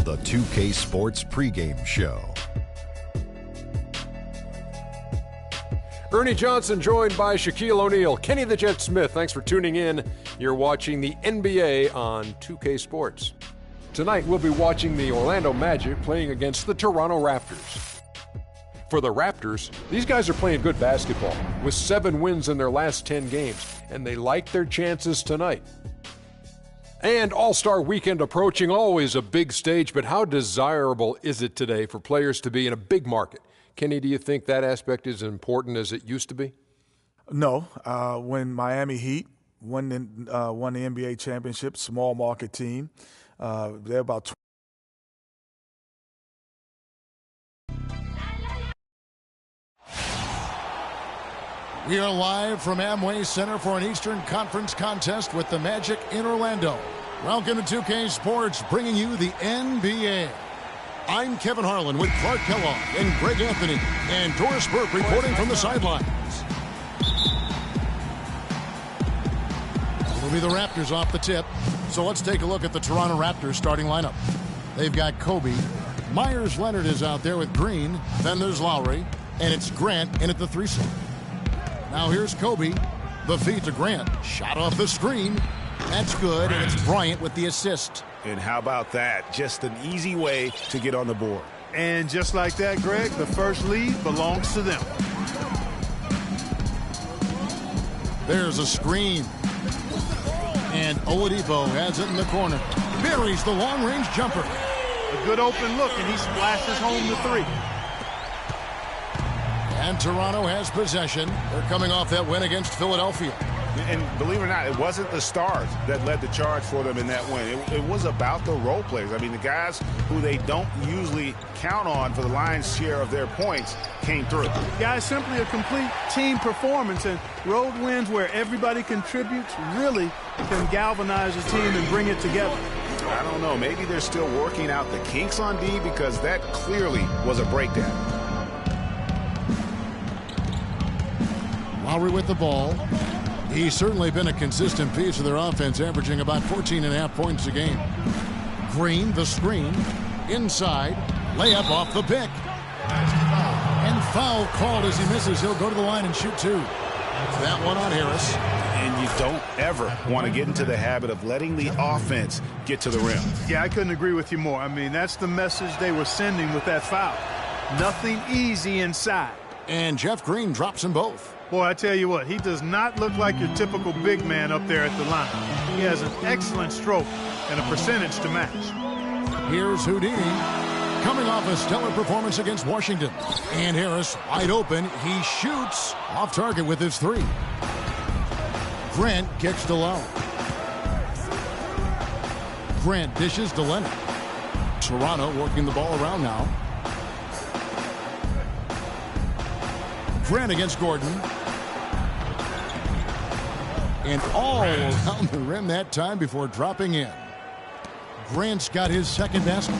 The 2K Sports pregame show. Ernie Johnson joined by Shaquille O'Neal. Kenny the Jet Smith, thanks for tuning in. You're watching the NBA on 2K Sports. Tonight we'll be watching the Orlando Magic playing against the Toronto Raptors. For the Raptors, these guys are playing good basketball with 7 wins in their last 10 games, and they like their chances tonight. And All-Star Weekend approaching, always a big stage, but how desirable is it today for players to be in a big market? Kenny, do you think that aspect is as important as it used to be? No. When Miami Heat won the NBA championship, small market team, they're about We are live from Amway Center for an Eastern Conference contest with the Magic in Orlando. Welcome to 2K Sports, bringing you the NBA. I'm Kevin Harlan with Clark Kellogg and Greg Anthony, and Doris Burke reporting from the sidelines. It'll be the Raptors off the tip, so let's take a look at the Toronto Raptors starting lineup. They've got Kobe. Myers Leonard is out there with Green. Then there's Lowry, and it's Grant in at the 3-slot. Now here's Kobe. The feed to Grant. Shot off the screen. That's good, and it's Bryant with the assist. And how about that? Just an easy way to get on the board. And just like that, Greg, the first lead belongs to them. There's a screen. And Oladipo has it in the corner. Buries the long-range jumper. A good open look, and he splashes home the 3. And Toronto has possession. They're coming off that win against Philadelphia. And believe it or not, it wasn't the stars that led the charge for them in that win. It was about the role players. I mean, the guys who they don't usually count on for the lion's share of their points came through. Guys, simply a complete team performance, and road wins where everybody contributes really can galvanize a team and bring it together. I don't know. Maybe they're still working out the kinks on D, because that clearly was a breakdown. Lowry with the ball. He's certainly been a consistent piece of their offense, averaging about 14.5 points a game. Green, the screen. Inside. Layup off the pick. And foul called as he misses. He'll go to the line and shoot 2. That one on Harris. And you don't ever want to get into the habit of letting the offense get to the rim. Yeah, I couldn't agree with you more. I mean, that's the message they were sending with that foul. Nothing easy inside. And Jeff Green drops them both. Boy, I tell you what, he does not look like your typical big man up there at the line. He has an excellent stroke and a percentage to match. Here's Houdini coming off a stellar performance against Washington. And Harris wide open. He shoots off target with his 3. Grant kicks to Lowry. Grant dishes to Leonard. Toronto working the ball around now. Grant against Gordon. And all around the rim that time before dropping in. Grant's got his second basket.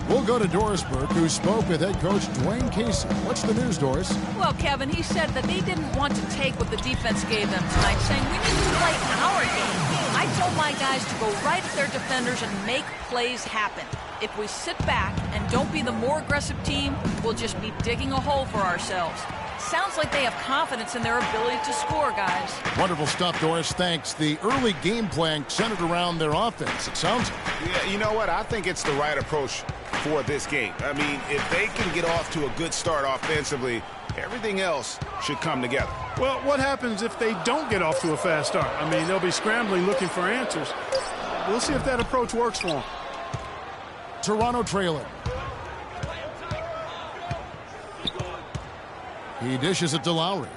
We'll go to Doris Burke, who spoke with head coach Dwayne Casey. What's the news, Doris? Well, Kevin, he said that they didn't want to take what the defense gave them tonight, saying we need to play our game. I told my guys to go right at their defenders and make plays happen. If we sit back and don't be the more aggressive team, we'll just be digging a hole for ourselves. Sounds like they have confidence in their ability to score, guys. Wonderful stuff, Doris. Thanks. The early game plan centered around their offense, it sounds like. Yeah, you know what? I think it's the right approach for this game. I mean, if they can get off to a good start offensively, everything else should come together. Well, what happens if they don't get off to a fast start? I mean, they'll be scrambling looking for answers. We'll see if that approach works for them. Toronto trailing. He dishes it to Lowry.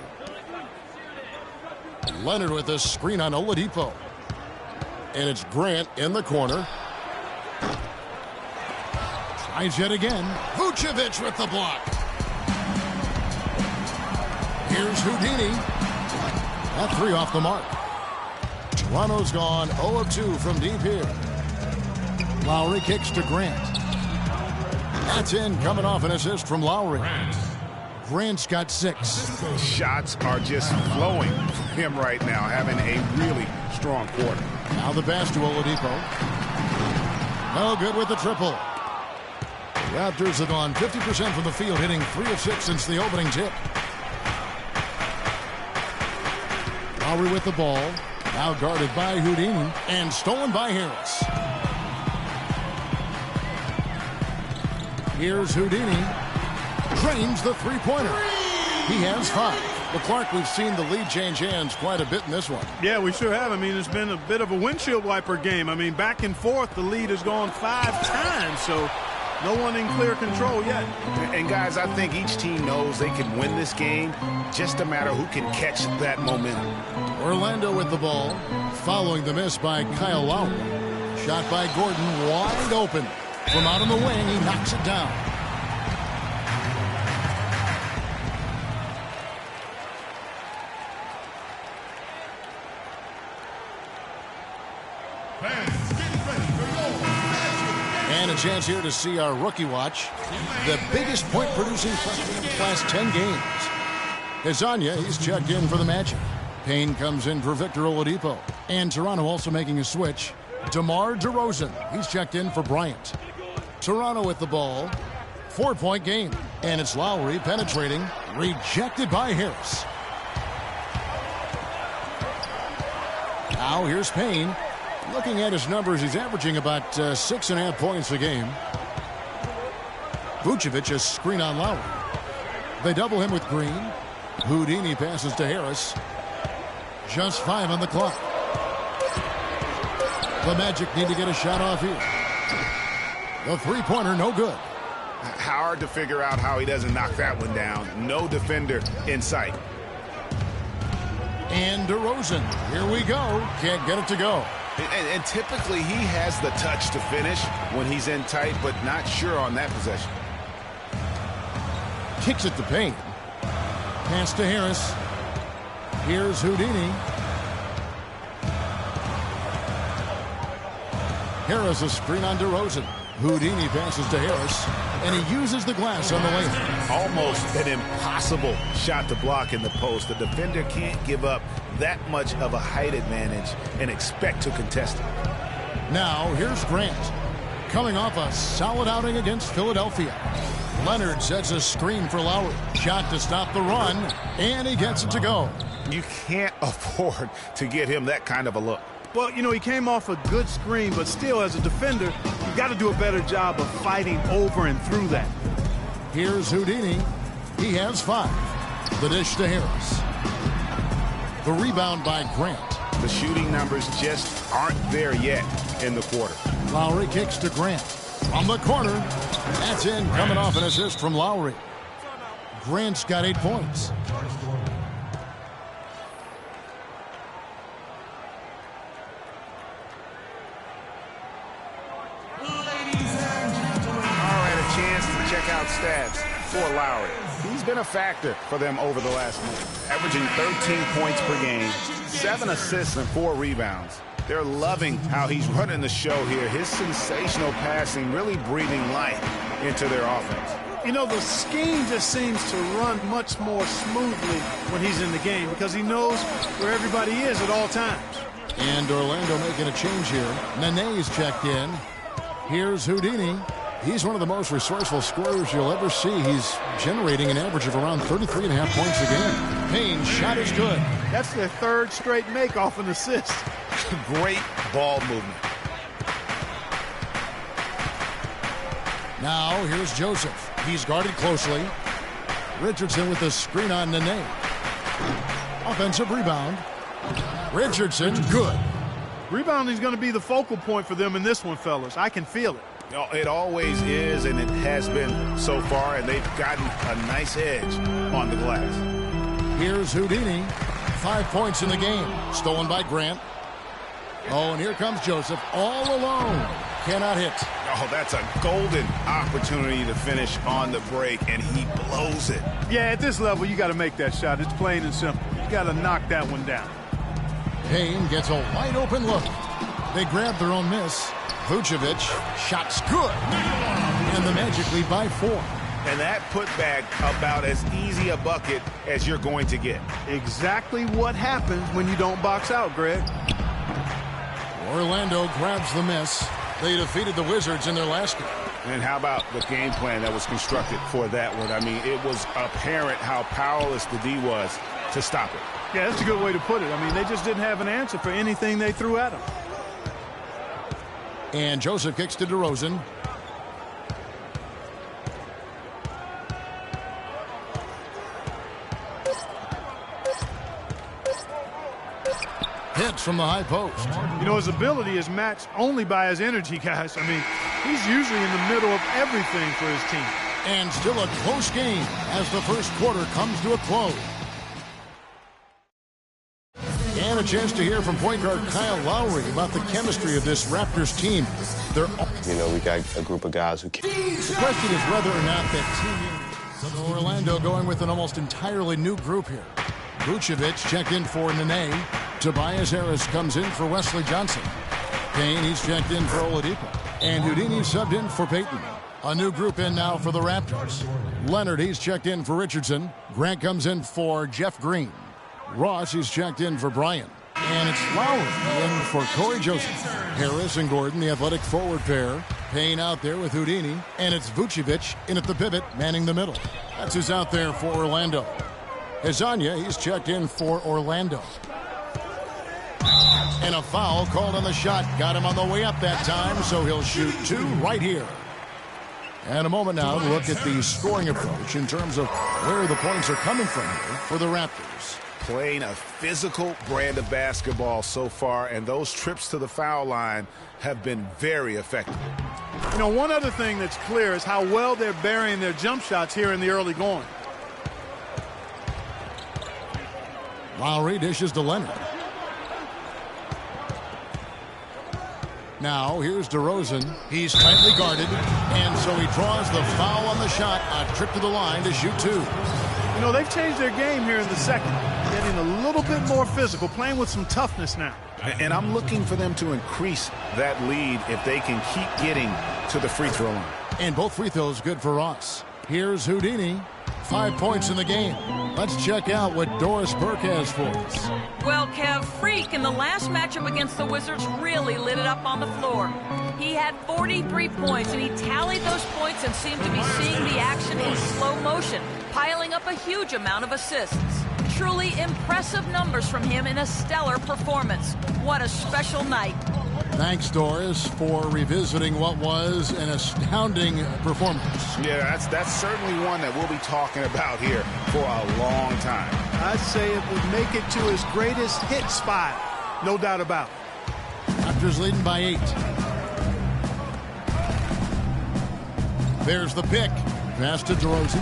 Leonard with a screen on Oladipo. And it's Grant in the corner. Tries yet again. Vucevic with the block. Here's Houdini. That 3 off the mark. Toronto's gone 0 of 2 from deep here. Lowry kicks to Grant. That's in, coming off an assist from Lowry. Grant's got 6. Shots are just flowing from him right now, having a really strong quarter. Now the pass to Oladipo. No good with the triple. Raptors have gone 50% from the field, hitting 3 of 6 since the opening tip. Lowry with the ball. Now guarded by Houdini and stolen by Harris. Here's Houdini. Drains the three-pointer. He has 5. But Clark, we've seen the lead change hands quite a bit in this one. Yeah, we sure have. I mean, it's been a bit of a windshield wiper game. I mean, back and forth, the lead has gone 5 times, so no one in clear control yet. And guys, I think each team knows they can win this game, just a matter who can catch that momentum. Orlando with the ball, following the miss by Kyle Lowry. Shot by Gordon, wide open. From out on the wing, he knocks it down. And a chance here to see our rookie watch. The biggest point-producing freshman in the last 10 games. Kazanya, he's checked in for the Magic. Payne comes in for Victor Oladipo. And Toronto also making a switch. DeMar DeRozan, he's checked in for Bryant. Toronto with the ball. 4-point game. And it's Lowry penetrating. Rejected by Harris. Now here's Payne. Looking at his numbers, he's averaging about 6.5 points a game. Vucevic, a screen on Lowry. They double him with Green. Houdini passes to Harris. Just 5 on the clock. The Magic need to get a shot off here. The three-pointer, no good. Hard to figure out how he doesn't knock that one down. No defender in sight. And DeRozan, here we go. Can't get it to go. And typically he has the touch to finish when he's in tight, but not sure on that possession. Kicks it to Payne. Pass to Harris. Here's Houdini. Harris a screen on DeRozan. Houdini passes to Harris, and he uses the glass on the layup. Almost an impossible shot to block in the post. The defender can't give up that much of a height advantage and expect to contest it. Now, here's Grant. Coming off a solid outing against Philadelphia. Leonard sets a screen for Lowry. Shot to stop the run, and he gets it to go. You can't afford to get him that kind of a look. Well, you know, he came off a good screen, but still, as a defender, you've got to do a better job of fighting over and through that. Here's Houdini. He has 5. The dish to Harris. The rebound by Grant. The shooting numbers just aren't there yet in the quarter. Lowry kicks to Grant. From the corner. That's in, coming off an assist from Lowry. Grant's got 8 points. Check out stats for Lowry. He's been a factor for them over the last month, averaging 13 points per game, 7 assists and 4 rebounds. They're loving how he's running the show here. His sensational passing really breathing life into their offense. You know, the scheme just seems to run much more smoothly when he's in the game because he knows where everybody is at all times. And Orlando making a change here. Nene's checked in. Here's Houdini. He's one of the most resourceful scorers you'll ever see. He's generating an average of around 33.5 points a game. Payne's shot is good. That's their 3rd straight make off an assist. Great ball movement. Now here's Joseph. He's guarded closely. Richardson with the screen on Nene. Offensive rebound. Richardson, good. Rebounding is going to be the focal point for them in this one, fellas. I can feel it. It always is, and it has been so far, and they've gotten a nice edge on the glass. Here's Houdini. 5 points in the game. Stolen by Grant. Oh, and here comes Joseph all alone. Cannot hit. Oh, that's a golden opportunity to finish on the break, and he blows it. Yeah, at this level, you got to make that shot. It's plain and simple. You got to knock that one down. Payne gets a wide open look. They grab their own miss. Vucevic, shot's good. And the Magic lead by 4. And that putback about as easy a bucket as you're going to get. Exactly what happens when you don't box out, Greg. Orlando grabs the miss. They defeated the Wizards in their last game. And how about the game plan that was constructed for that one? I mean, it was apparent how powerless the D was to stop it. Yeah, that's a good way to put it. I mean, they just didn't have an answer for anything they threw at him. And Joseph kicks to DeRozan. Hits from the high post. You know, his ability is matched only by his energy, guys. I mean, he's usually in the middle of everything for his team. And still a close game as the first quarter comes to a close. And a chance to hear from point guard Kyle Lowry about the chemistry of this Raptors team. You know, we got a group of guys who can. The question is whether or not that team. So Orlando going with an almost entirely new group here. Vucevic checked in for Nene. Tobias Harris comes in for Wesley Johnson. Payne, he's checked in for Oladipo. And Houdini subbed in for Payton. A new group in now for the Raptors. Leonard, he's checked in for Richardson. Grant comes in for Jeff Green. Ross, he's checked in for Bryant. And it's Lowry in for Corey Joseph. Harris and Gordon, the athletic forward pair. Payne out there with Houdini. And it's Vucevic in at the pivot, manning the middle. That's who's out there for Orlando. Hezonja, he's checked in for Orlando. And a foul called on the shot. Got him on the way up that time, so he'll shoot two right here. And a moment now to look at the scoring approach in terms of where the points are coming from here for the Raptors. Playing a physical brand of basketball so far, and those trips to the foul line have been very effective. You know, one other thing that's clear is how well they're burying their jump shots here in the early going. Lowry dishes to Leonard. Now, here's DeRozan. He's tightly guarded, and so he draws the foul on the shot. A trip to the line to shoot two. You know, they've changed their game here in the second. Getting a little bit more physical, playing with some toughness now. And I'm looking for them to increase that lead if they can keep getting to the free throw line. And both free throws good for Ross. Here's Houdini. 5 points in the game. Let's check out what Doris Burke has for us. Well, Kev, Freak in the last matchup against the Wizards really lit it up on the floor. He had 43 points, and he tallied those points and seemed to be seeing the action in slow motion, piling up a huge amount of assists. Truly impressive numbers from him in a stellar performance. What a special night. Thanks, Doris, for revisiting what was an astounding performance. Yeah, that's certainly one that we'll be talking about here for a long time. I'd say it would make it to his greatest hit spot. No doubt about it. Raptors leading by 8. There's the pick. Pass to DeRozan.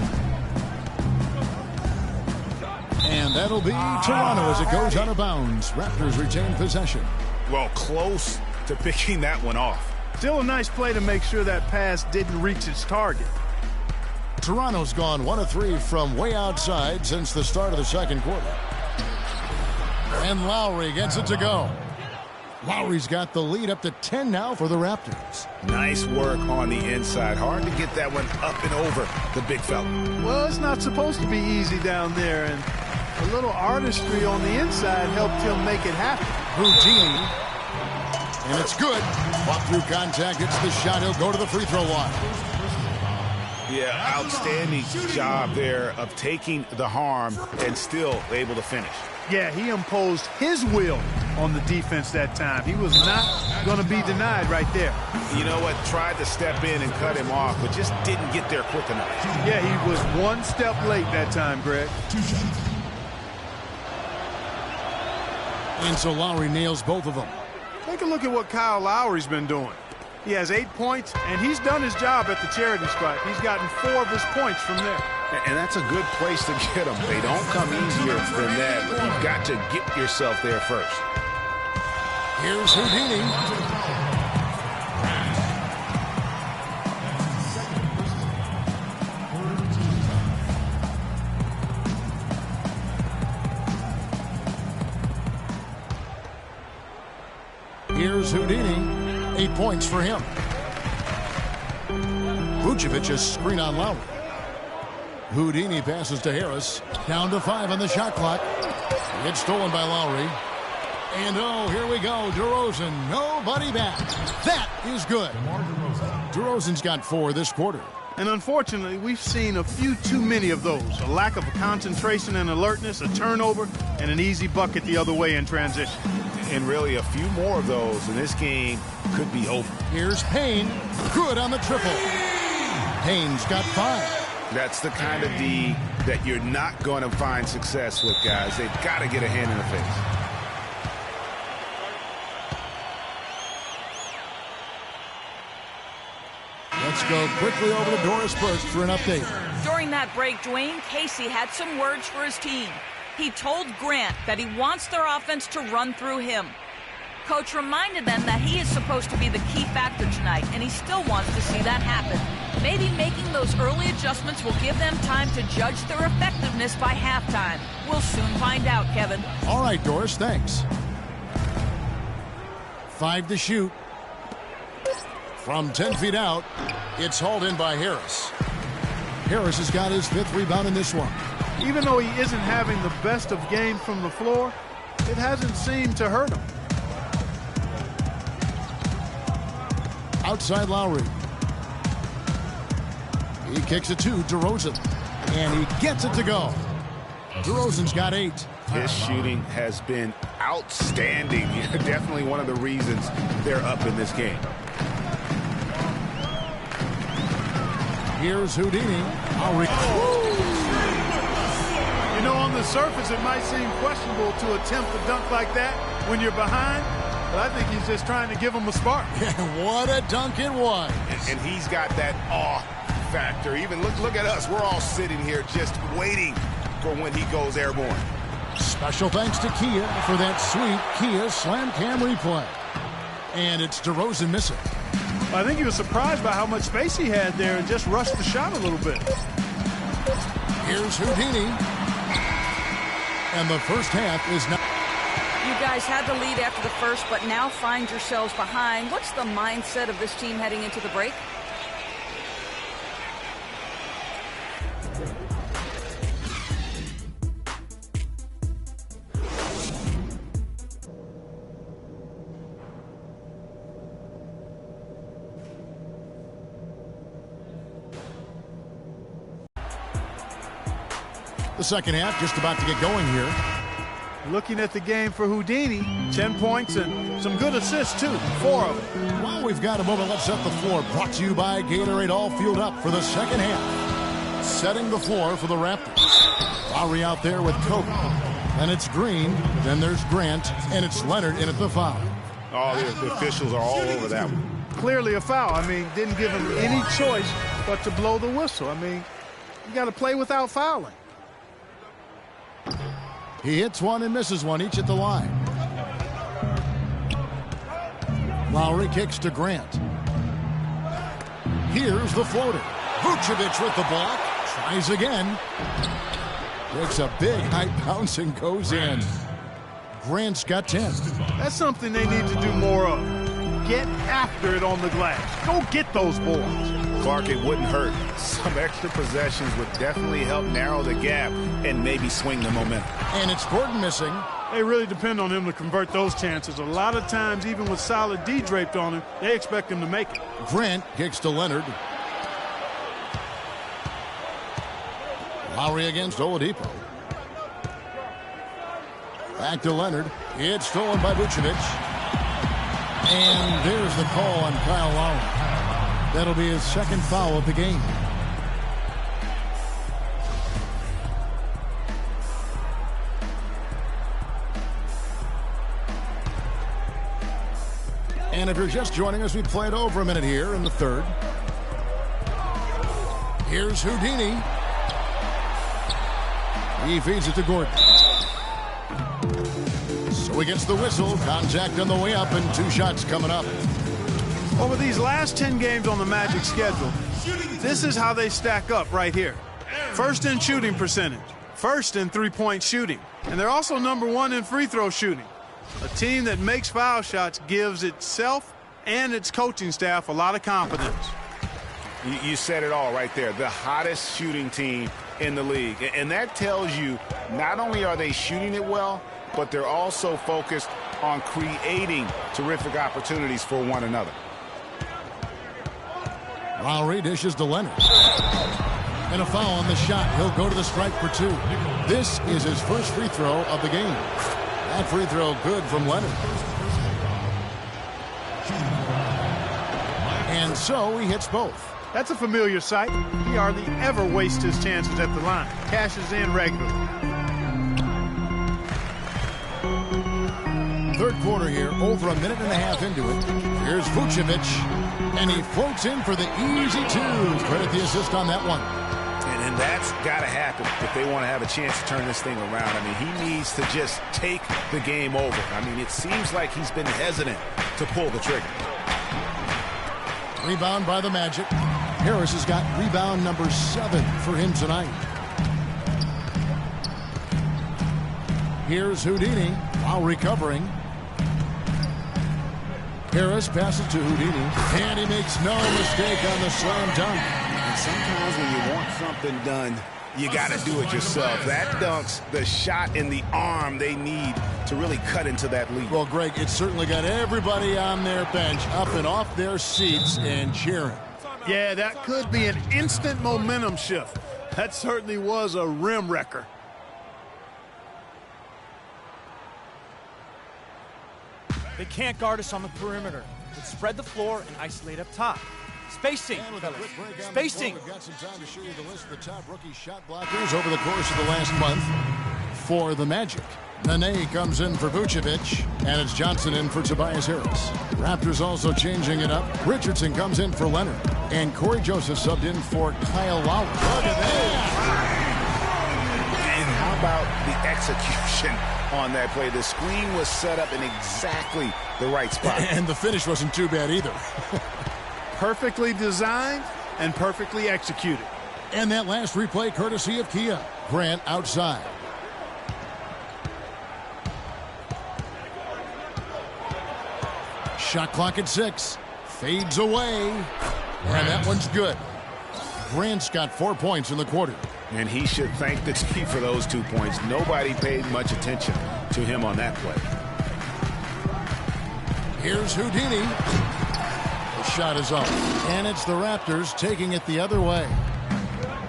And that'll be Toronto as it goes out of bounds. Raptors retain possession. Well, close to picking that one off. Still a nice play to make sure that pass didn't reach its target. Toronto's gone 1 of 3 from way outside since the start of the second quarter. And Lowry gets it to go. Lowry's got the lead up to 10 now for the Raptors. Nice work on the inside. Hard to get that one up and over the big fella. Well, it's not supposed to be easy down there, and a little artistry on the inside helped him make it happen. Houdini. And it's good. Fought through contact. It's the shot. He'll go to the free throw line. Yeah, outstanding job there of taking the harm and still able to finish. Yeah, he imposed his will on the defense that time. He was not going to be denied right there. You know what? Tried to step in and cut him off, but just didn't get there quick enough. Yeah, he was one step late that time, Greg. And so Lowry nails both of them. Take a look at what Kyle Lowry's been doing. He has 8 points, and he's done his job at the charity stripe. He's gotten 4 of his points from there. And that's a good place to get them. They don't come easier than that, but you've got to get yourself there first. Here's Houdini. Here's Houdini. 8 points for him. Vucevic is screen on Lowry. Houdini passes to Harris. Down to 5 on the shot clock. It's stolen by Lowry. And oh, here we go. DeRozan, nobody back. That is good. DeRozan's got 4 this quarter. And unfortunately, we've seen a few too many of those. A lack of concentration and alertness, a turnover, and an easy bucket the other way in transition. And really a few more of those, and this game could be over. Here's Payne. Good on the triple. Payne's got 5. That's the kind of D that you're not going to find success with, guys. They've got to get a hand in the face. Let's go quickly over to Doris Burke for an update. During that break, Dwayne, Casey had some words for his team. He told Grant that he wants their offense to run through him. Coach reminded them that he is supposed to be the key factor tonight, and he still wants to see that happen. Maybe making those early adjustments will give them time to judge their effectiveness by halftime. We'll soon find out, Kevin. All right, Doris, thanks. 5 to shoot. From 10 feet out, it's hauled in by Harris. Harris has got his 5th rebound in this one. Even though he isn't having the best of games from the floor, it hasn't seemed to hurt him. Outside Lowry. He kicks it to DeRozan. And he gets it to go. DeRozan's got 8. His shooting has been outstanding. Definitely one of the reasons they're up in this game. Here's Houdini. You know, on the surface, it might seem questionable to attempt a dunk like that when you're behind, but I think he's just trying to give him a spark. What a dunk it was. And he's got that awe factor. Even look at us. We're all sitting here just waiting for when he goes airborne. Special thanks to Kia for that sweet Kia Slam Cam replay. And it's DeRozan missing. I think he was surprised by how much space he had there and just rushed the shot a little bit. Here's Houdini. And the first half is now. You guys had the lead after the first, but now find yourselves behind. What's the mindset of this team heading into the break? The second half just about to get going here. Looking at the game for Houdini, 10 points and some good assists, too. 4 of them. While we've got a moment, let's set the floor. Brought to you by Gatorade, all fueled up for the second half. Setting the floor for the Raptors. Lowry out there with Kobe. Then it's Green. Then there's Grant. And it's Leonard in at the foul. Oh, the officials are all over that one. Clearly a foul. I mean, didn't give him any choice but to blow the whistle. I mean, you got to play without fouling. He hits one and misses one, each at the line. Lowry kicks to Grant. Here's the floater. Vucevic with the block. Tries again. Takes a big high bounce and goes in. Grant's got 10. That's something they need to do more of. Get after it on the glass. Go get those boards. Clark, it wouldn't hurt. Some extra possessions would definitely help narrow the gap and maybe swing the momentum. And it's Gordon missing. They really depend on him to convert those chances. A lot of times, even with solid D draped on him, they expect him to make it. Grant kicks to Leonard. Lowry against Oladipo. Back to Leonard. It's stolen by Vucevic. And there's the call on Kyle Lowry. That'll be his second foul of the game. And if you're just joining us, we played over a minute here in the third. Here's Houdini. He feeds it to Gordon. So he gets the whistle. Contact on the way up and 2 shots coming up. Over these last 10 games on the Magic schedule, this is how they stack up right here. First in shooting percentage, first in three-point shooting, and they're also number 1 in free throw shooting. A team that makes foul shots gives itself and its coaching staff a lot of confidence. You said it all right there. The hottest shooting team in the league. And that tells you not only are they shooting it well, but they're also focused on creating terrific opportunities for one another. Lowry dishes to Leonard. And a foul on the shot. He'll go to the stripe for 2. This is his first free throw of the game. That free throw good from Leonard. And so he hits both. That's a familiar sight. He hardly ever wastes his chances at the line. Cashes in regularly. Third quarter here, over a minute and a half into it. Here's Vucevic, and he floats in for the easy 2. Credit the assist on that one. And that's got to happen if they want to have a chance to turn this thing around. I mean, he needs to just take the game over. I mean, it seems like he's been hesitant to pull the trigger. Rebound by the Magic. Harris has got rebound number 7 for him tonight. Here's Houdini while recovering. Harris passes to Houdini, and he makes no mistake on the slam dunk. And sometimes when you want something done, you got to do it yourself. That dunks the shot in the arm they need to really cut into that lead. Well, Greg, it certainly got everybody on their bench up and off their seats and cheering. Yeah, that could be an instant momentum shift. That certainly was a rim wrecker. They can't guard us on the perimeter. Let's spread the floor and isolate up top. Spacing, spacing. We've got some time to show you the list of the top rookie shot blockers over the course of the last month for the Magic. Nene comes in for Vucevic, and it's Johnson in for Tobias Harris. Raptors also changing it up. Richardson comes in for Leonard, and Corey Joseph subbed in for Kyle Lowry. Look at that! And how about the execution on that play? The screen was set up in exactly the right spot. And the finish wasn't too bad either. Perfectly designed and perfectly executed. And that last replay courtesy of Kia. Grant outside. Shot clock at 6. Fades away. And that one's good. Grant's got 4 points in the quarter. And he should thank the team for those 2 points. Nobody paid much attention to him on that play. Here's Houdini. The shot is off. And it's the Raptors taking it the other way.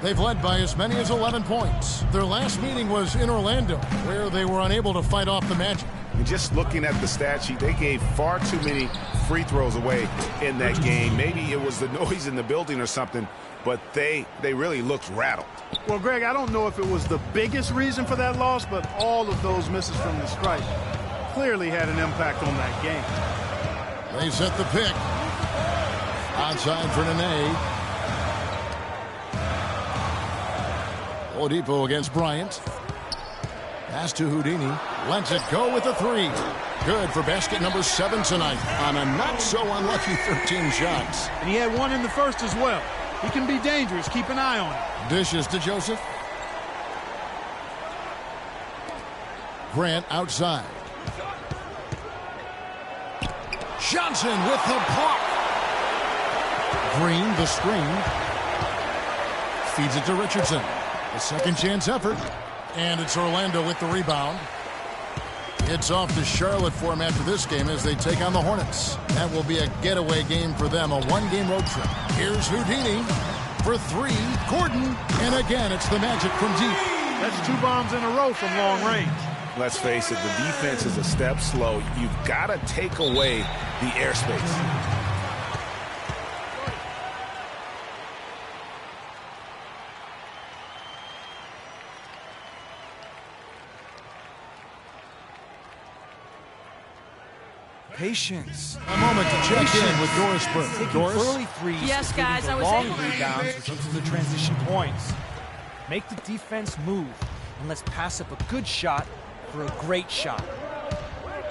They've led by as many as 11 points. Their last meeting was in Orlando, where they were unable to fight off the Magic. And just looking at the stat sheet, they gave far too many free throws away in that game. Maybe it was the noise in the building or something, but they really looked rattled. Well, Greg, I don't know if it was the biggest reason for that loss, but all of those misses from the stripe clearly had an impact on that game. They set the pick. Outside for Nene. Oladipo against Bryant. Pass to Houdini. Lets it go with a 3. Good for basket number 7 tonight on a not-so-unlucky 13 shots. And he had one in the first as well. He can be dangerous. Keep an eye on him. Dishes to Joseph. Grant outside. Johnson with the block. Green, the screen. Feeds it to Richardson. A second chance effort. And it's Orlando with the rebound. It's off to Charlotte for him after this game as they take on the Hornets. That will be a getaway game for them, a one-game road trip. Here's Houdini for 3. Gordon. And again, it's the Magic from deep. That's 2 bombs in a row from long range. Let's face it, the defense is a step slow. You've got to take away the airspace. Patience. A moment to check in with Doris Burke. Taking Doris? early threes. Yes, guys, I was long able- rebounds, which leads to the transition points. Make the defense move, and let's pass up a good shot for a great shot.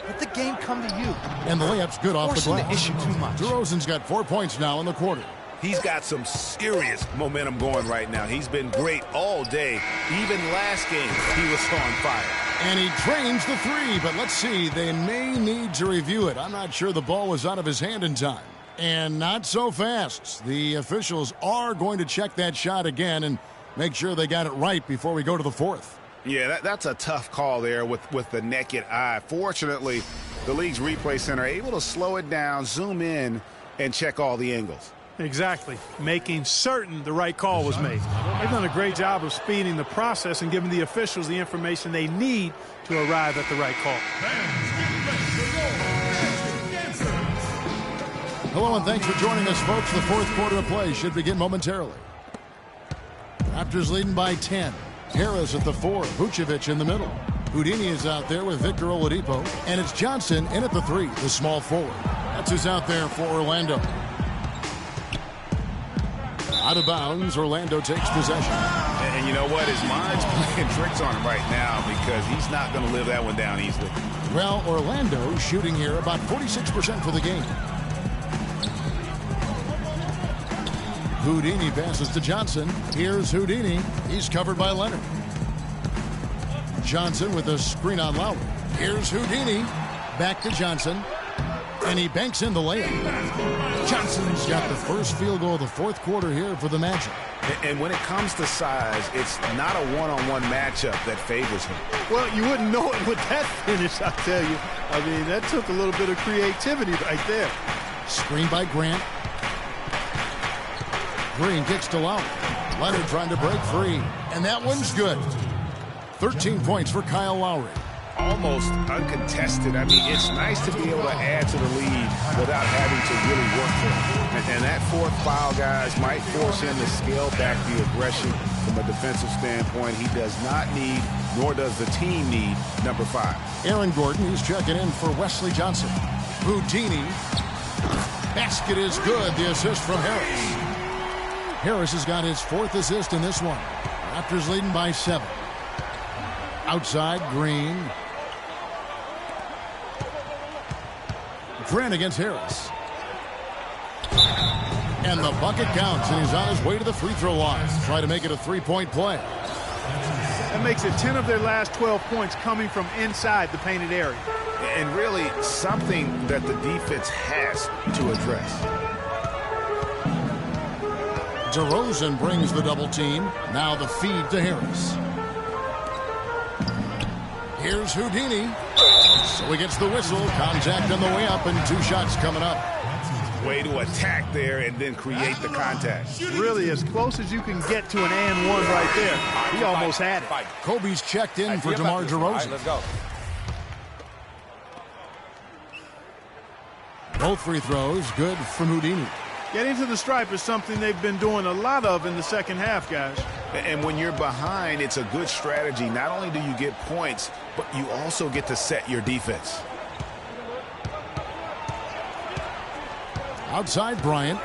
Let the game come to you. And the layup's good off the Forcing the glass. issue too much. DeRozan's got 4 points now in the quarter. He's got some serious momentum going right now. He's been great all day. Even last game, he was on fire. And he drains the 3, but let's see, they may need to review it. I'm not sure the ball was out of his hand in time. And not so fast. The officials are going to check that shot again and make sure they got it right before we go to the 4th. Yeah, that's a tough call there with the naked eye. Fortunately, the league's replay center able to slow it down, zoom in, and check all the angles. Exactly. Making certain the right call was made. They've done a great job of speeding the process and giving the officials the information they need to arrive at the right call. Hello and thanks for joining us, folks. The fourth quarter of play should begin momentarily. Raptors leading by 10. Harris at the 4. Vucevic in the middle. Houdini is out there with Victor Oladipo. And it's Johnson in at the 3, the small forward. That's who's out there for Orlando. Out of bounds, Orlando takes possession. And you know what? His mind's playing tricks on him right now because he's not going to live that one down easily. Well, Orlando shooting here about 46% for the game. Houdini passes to Johnson. Here's Houdini. He's covered by Leonard. Johnson with a screen on Lowry. Here's Houdini. Back to Johnson. And he banks in the layup. Johnson's got the first field goal of the fourth quarter here for the Magic. And when it comes to size, it's not a one-on-one matchup that favors him. Well, you wouldn't know it with that finish, I tell you. I mean, that took a little bit of creativity right there. Screen by Grant. Green kicks to Lowry. Leonard trying to break free. And that one's good. 13 points for Kyle Lowry. Almost uncontested. I mean, it's nice to be able to add to the lead without having to really work for it. And that fourth foul, guys, might force him to scale back the aggression from a defensive standpoint. He does not need, nor does the team need, number 5. Aaron Gordon, he's checking in for Wesley Johnson. Houdini. Basket is good. The assist from Harris. Harris has got his 4th assist in this one. Raptors leading by 7. Outside, Green. Grant against Harris. And the bucket counts, and he's on his way to the free throw line. Try to make it a 3-point play. That makes it 10 of their last 12 points coming from inside the painted area. And really something that the defense has to address. DeRozan brings the double team. Now the feed to Harris. Here's Houdini. So he gets the whistle. Contact on the way up, and 2 shots coming up. Way to attack there and then create the contact. Really as close as you can get to an and one right there. He almost had it. Kobe's checked in for DeMar DeRozan. Let's go. Both free throws good from Houdini. Getting to the stripe is something they've been doing a lot of in the second half, guys. And when you're behind, it's a good strategy. Not only do you get points, but you also get to set your defense. Outside Bryant.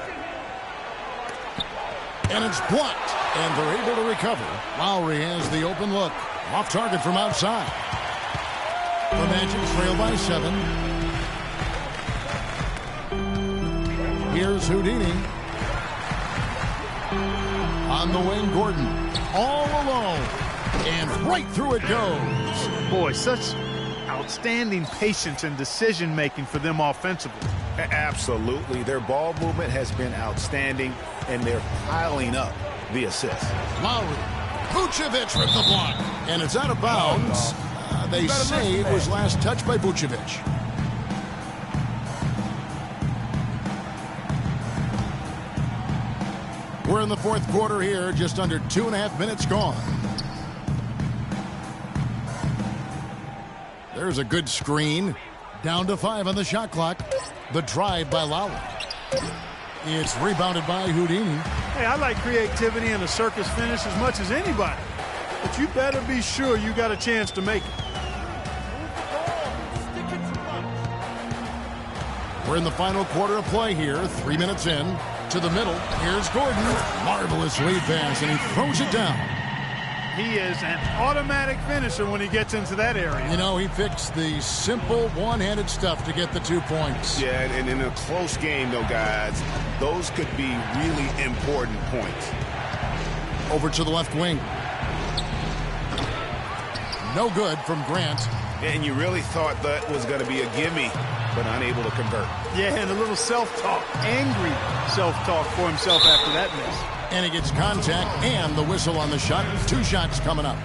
And it's blocked. And they're able to recover. Lowry has the open look. Off target from outside. The Magic trail by 7. Here's Houdini. On the wing, Gordon. All alone. And right through it goes. Boy, such outstanding patience and decision-making for them offensively. Absolutely. Their ball movement has been outstanding, and they're piling up the assists. Lowry. Vucevic with the block. And it's out of bounds. They say it was last touched by Vucevic. We're in the fourth quarter here, just under 2.5 minutes gone. There's a good screen. Down to 5 on the shot clock. The drive by Lowry. It's rebounded by Houdini. Hey, I like creativity and a circus finish as much as anybody. But you better be sure you got a chance to make it. We're in the final quarter of play here. 3 minutes in. To the middle. Here's Gordon. Marvelous lead pass, and he throws it down. He is an automatic finisher when he gets into that area. You know, he picks the simple one-handed stuff to get the 2 points. Yeah, and in a close game, though, guys, those could be really important points. Over to the left wing. No good from Grant. And you really thought that was going to be a gimme, but unable to convert. Yeah, and a little self-talk, angry self-talk for himself after that miss. And he gets contact and the whistle on the shot. 2 shots coming up.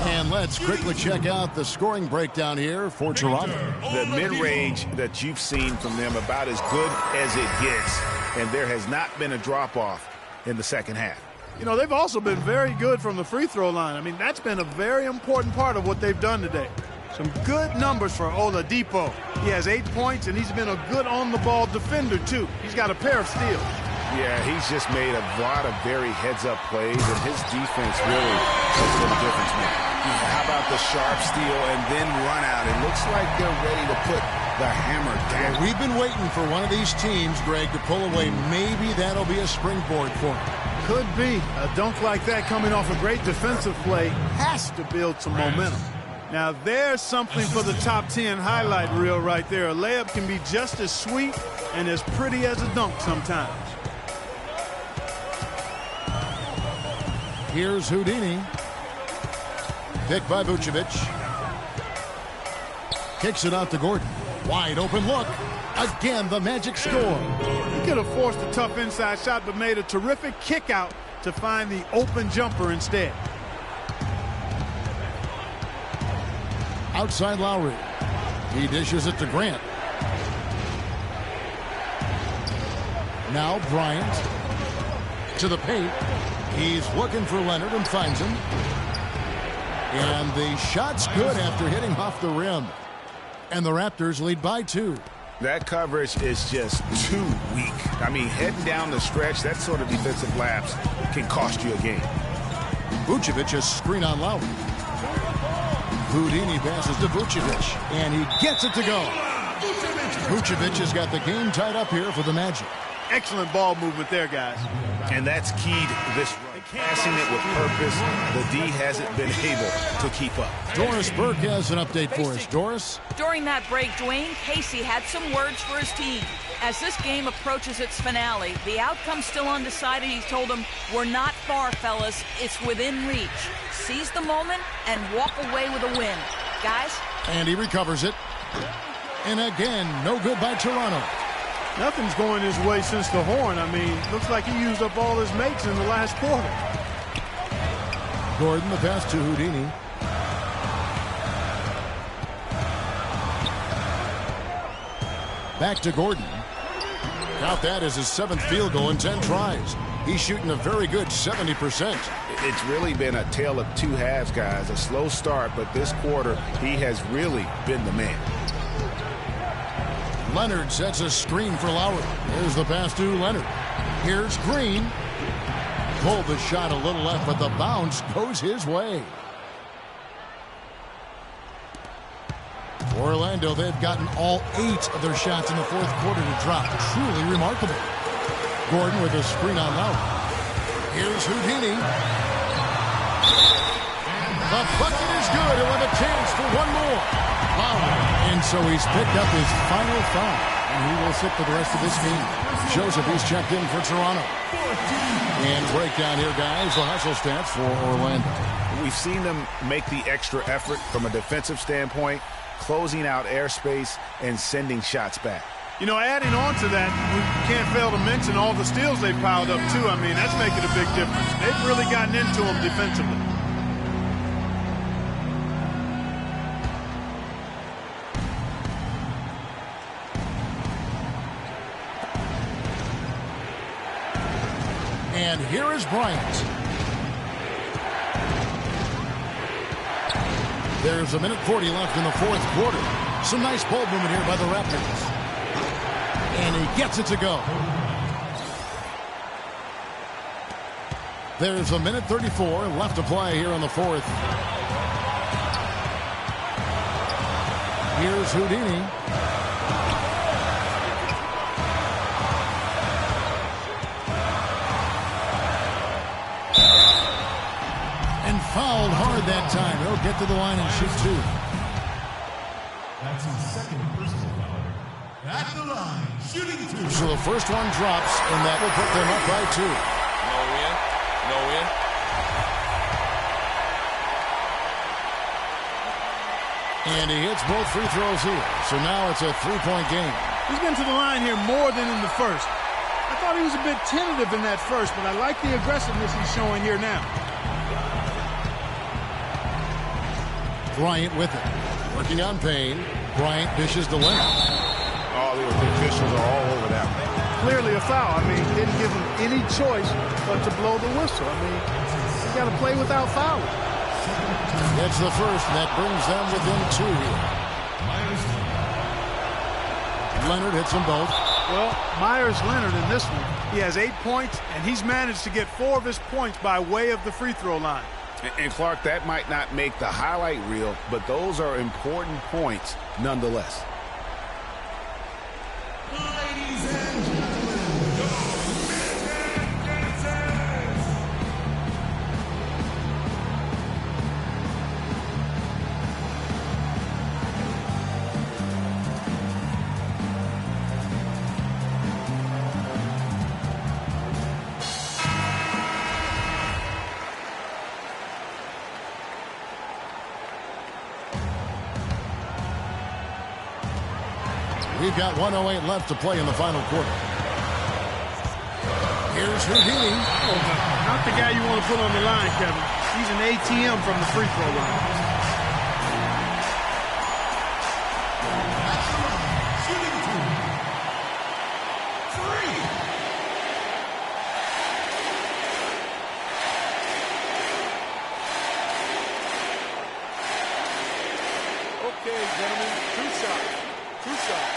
And And let's quickly check out the scoring breakdown here for Toronto. The mid-range that you've seen from them about as good as it gets, and there has not been a drop-off in the second half. You know, they've also been very good from the free throw line. I mean, that's been a very important part of what they've done today. Some good numbers for Oladipo. He has 8 points, and he's been a good on-the-ball defender, too. He's got a pair of steals. Yeah, he's just made a lot of very heads-up plays, and his defense really has been a difference maker. How about the sharp steal and then run out? It looks like they're ready to put the hammer down. Yeah, we've been waiting for one of these teams, Greg, to pull away. Maybe that'll be a springboard for them. Could be. A dunk like that coming off a great defensive play has to build some momentum. Now, there's something for the top 10 highlight reel right there. A layup can be just as sweet and as pretty as a dunk sometimes. Here's Houdini. Picked by Vucevic. Kicks it out to Gordon. Wide open look. Again, the Magic score. He could have forced a tough inside shot, but made a terrific kick out to find the open jumper instead. Outside Lowry. He dishes it to Grant. Now Bryant. To the paint. He's looking for Leonard and finds him. And the shot's good after hitting off the rim. And the Raptors lead by 2. That coverage is just too weak. I mean, heading down the stretch, that sort of defensive lapse can cost you a game. Vucevic has screen on Lowry. Houdini passes to Vucevic, and he gets it to go. Vucevic has got the game tied up here for the Magic. Excellent ball movement there, guys. And that's key to this run. Passing it with purpose, the D hasn't been able to keep up. Doris Burke has an update for us. Doris? During that break, Dwayne Casey had some words for his team. As this game approaches its finale, the outcome's still undecided. He told them, "We're not far, fellas. It's within reach. Seize the moment and walk away with a win." Guys? And he recovers it. And again, no good by Toronto. Nothing's going his way since the horn. I mean, looks like he used up all his mates in the last quarter. Gordon, the pass to Houdini. Back to Gordon. Count that as his 7th field goal in 10 tries. He's shooting a very good 70%. It's really been a tale of two halves, guys. A slow start, but this quarter, he has really been the man. Leonard sets a screen for Lowry. Here's the pass to Leonard. Here's Green. Pulled the shot a little left, but the bounce goes his way. For Orlando, they've gotten all 8 of their shots in the 4th quarter to drop. Truly remarkable. Gordon with a screen on Lowry. Here's Houdini. The bucket is good. He'll have a chance for one more. Lowry. And so he's picked up his final foul. And he will sit for the rest of this game. Joseph, he's checked in for Toronto. And breakdown here, guys. The hustle stats for Orlando. We've seen them make the extra effort from a defensive standpoint, closing out airspace and sending shots back. You know, adding on to that, we can't fail to mention all the steals they've piled up, too. I mean, that's making a big difference. They've really gotten into them defensively. And here is Bryant. There's a minute 40 left in the 4th quarter. Some nice ball movement here by the Raptors. And he gets it to go. There's a minute 34 left to play here in the 4th. Here's Houdini. And fouled hard that time. He'll get to the line and shoot 2. That's his 2nd personal foul. At the line, shooting 2. So the first one drops, and that will put them up by 2. No win. No win. And he hits both free throws here. So now it's a 3-point game. He's been to the line here more than in the first. I thought he was a bit tentative in that first, but I like the aggressiveness he's showing here now. Bryant with it. Working on Payne. Bryant dishes to Leonard. Oh, the officials are all over that one. Clearly a foul. I mean, didn't give him any choice but to blow the whistle. I mean, you got to play without fouling. That's the first, and that brings them within 2 here. Leonard hits them both. Well, Myers-Leonard in this one, he has 8 points, and he's managed to get 4 of his points by way of the free throw line. And Clark, that might not make the highlight reel, but those are important points nonetheless. Ladies and gentlemen, We've got 1:08 left to play in the final quarter. Here's Houdini. Not the guy you want to put on the line, Kevin. He's an ATM from the free throw line. shooting 2, 3. Okay, gentlemen, 2 shots. 2 shots.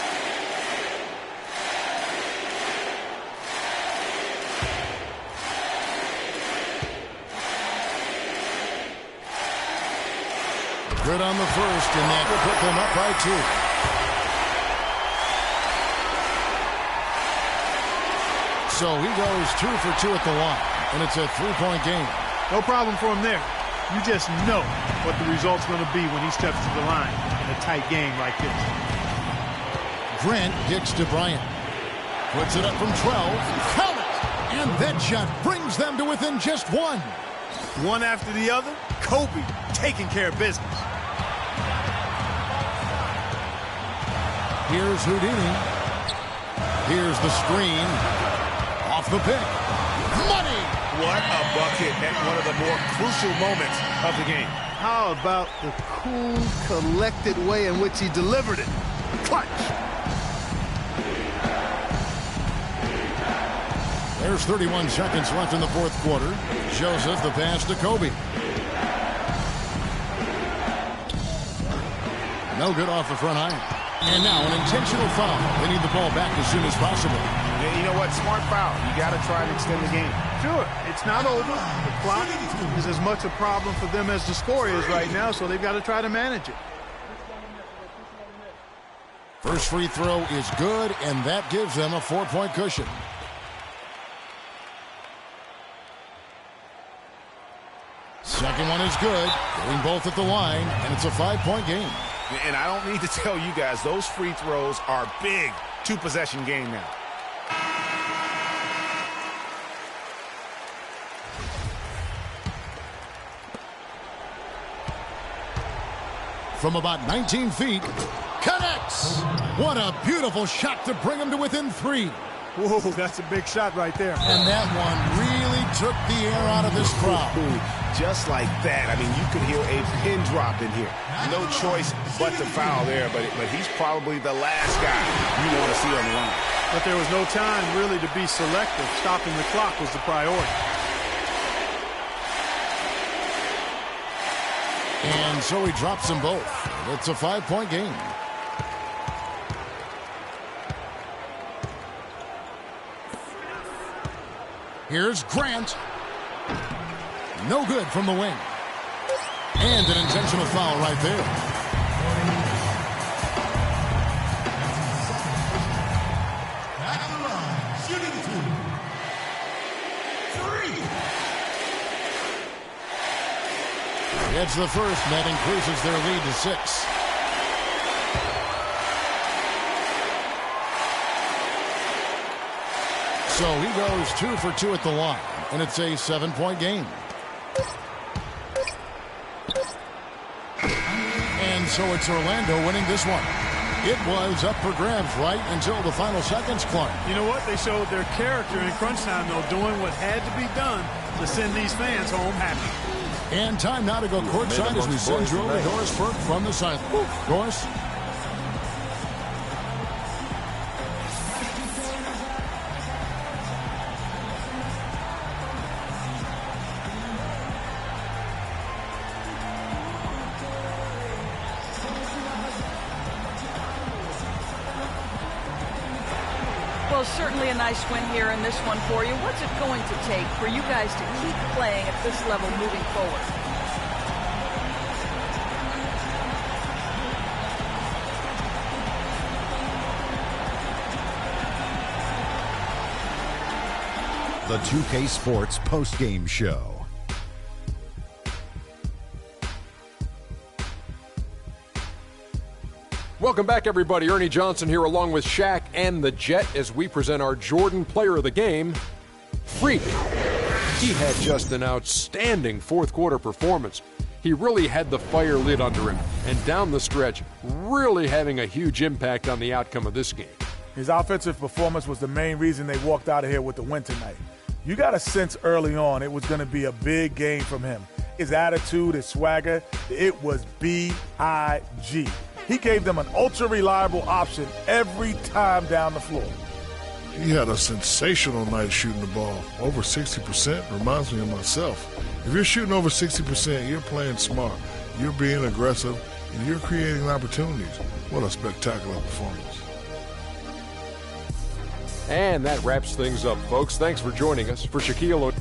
Good on the first, and that will put them up by 2. So he goes 2 for 2 at the line, and it's a 3-point game. No problem for him there. You just know what the result's going to be when he steps to the line in a tight game like this. Grant gets to Bryant. Puts it up from 12. Count it! And that shot brings them to within just 1. One after the other, Kobe taking care of business. Here's Houdini. Here's the screen. Off the pick. Money! What a bucket at one of the more crucial moments of the game. How about the cool, collected way in which he delivered it? Clutch! There's 31 seconds left in the fourth quarter. Joseph the pass to Kobe. No good off the front iron. And now an intentional foul. They need the ball back as soon as possible. Yeah, you know what? Smart foul. You got to try and extend the game. Sure, it's not over. The clock is as much a problem for them as the score is right now, so they've got to try to manage it. First free throw is good, and that gives them a 4-point cushion. Second one is good. Getting both at the line, and it's a 5-point game. And I don't need to tell you guys, those free throws are big. 2-possession game now. From about 19 feet, connects! What a beautiful shot to bring them to within 3. Whoa, that's a big shot right there. And that one really took the air out of this crowd. Just like that. I mean, you could hear a pin drop in here. No choice but to foul there, but he's probably the last guy you want to see on the line. But there was no time really to be selective. Stopping the clock was the priority. And so he drops them both. It's a 5-point game. Here's Grant. No good from the wing. And an intentional foul right there. At the line, shooting 2, 3. It's the first, and that increases their lead to 6. So he goes 2 for 2 at the line, and it's a 7-point game. And so it's Orlando winning this one. It was up for grabs right until the final seconds, Clark. You know what? They showed their character in crunch time, though, doing what had to be done to send these fans home happy. And time now to go courtside as we send you over Doris Burke from the sideline. Doris? Well, certainly a nice win here in this one for you. What's it going to take for you guys to keep playing at this level moving forward? The 2K Sports postgame show. Welcome back, everybody. Ernie Johnson here along with Shaq and the Jet as we present our Jordan Player of the Game, Freak. He had just an outstanding fourth-quarter performance. He really had the fire lit under him, and down the stretch, really having a huge impact on the outcome of this game. His offensive performance was the main reason they walked out of here with the win tonight. You got a sense early on it was going to be a big game from him. His attitude, his swagger, it was B-I-G. He gave them an ultra-reliable option every time down the floor. He had a sensational night shooting the ball. Over 60% reminds me of myself. If you're shooting over 60%, you're playing smart. You're being aggressive, and you're creating opportunities. What a spectacular performance. And that wraps things up, folks. Thanks for joining us. For Shaquille O'Neal.